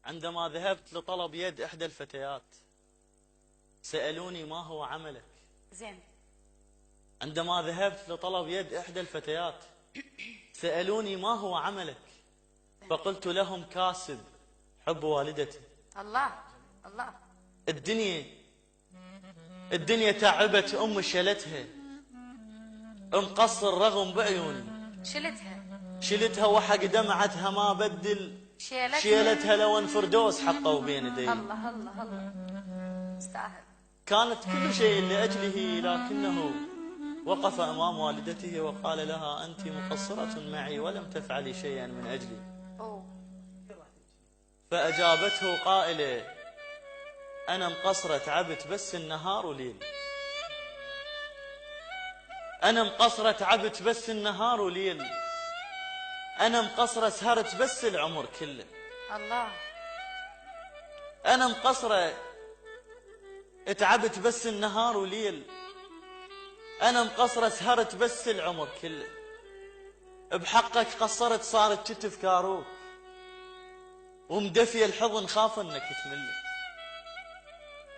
عندما ذهبت لطلب يد إحدى الفتيات سألوني ما هو عملك. زين. عندما ذهبت لطلب يد إحدى الفتيات سألوني ما هو عملك، فقلت لهم كاسب حب والدتي. الله الله. الدنيا تعبت أم شلتها، مقصر رغم بعيوني. شلتها وحق دمعتها ما بدل شيلتها لو ان فردوس حقوا بين يدي. الله الله الله. استاهل. كانت كل شيء لأجله، لكنه وقف أمام والدته وقال لها أنت مقصرة معي ولم تفعلي شيئا من أجلي. فأجابته قائلة أنا مقصرة تعبت بس النهار وليل. أنا مقصرة تعبت بس النهار وليل. أنا مقصرة سهرت بس العمر كله. الله. أنا مقصرة تعبت بس النهار وليل. أنا مقصرة سهرت بس العمر كله. بحقك قصرت صارت كتف كاروك، ومدفي الحضن خاف انك تمل.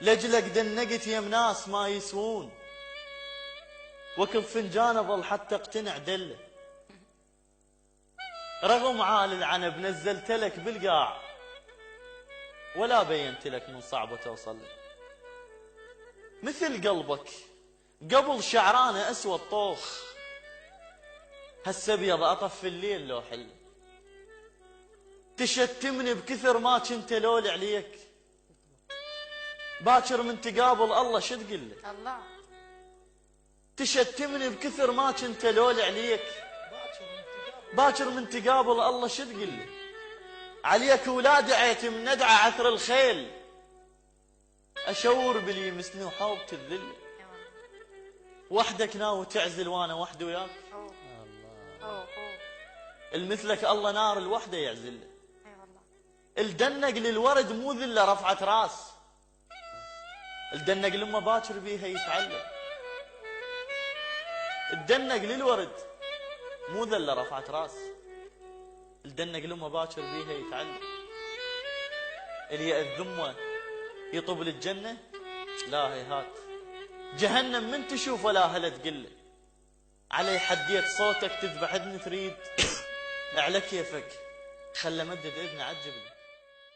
لجلك دنقت يم ناس ما يسوون، وكل فنجان اظل حتى اقتنع دله. رغم عال العنب نزلت لك بالقاع، ولا بينت لك من صعبة توصل لك. مثل قلبك قبل شعرانه اسود طوخ، هسه ابيض اطف في الليل لو حل. تشتمني بكثر ما كنت لول عليك، باكر من تقابل الله شو تقول له؟ الله. تشتمني بكثر ما كنت لول عليك، باكر من تقابل الله شو تقول له؟ عليك ولا دعيت من ندعى عثر الخيل، اشور باللي يمسني وحاوبت الذل. وحدك ناوي تعزل وانا وحدي وياك. المثلك الله نار الوحده يعزله. الدنق للورد مو ذله رفعت راس، الدنق لما باكر بيها يتعلم. الدنق للورد مو ذله رفعت راس، الدنق لما باكر بيها يتعلم. اللي يأذمه يطب للجنه، لا هيهات جهنم من تشوف ولا هلا تقله. علي حديت صوتك تذبح اذن تريد، على كيفك خل مدد اذن عجبني.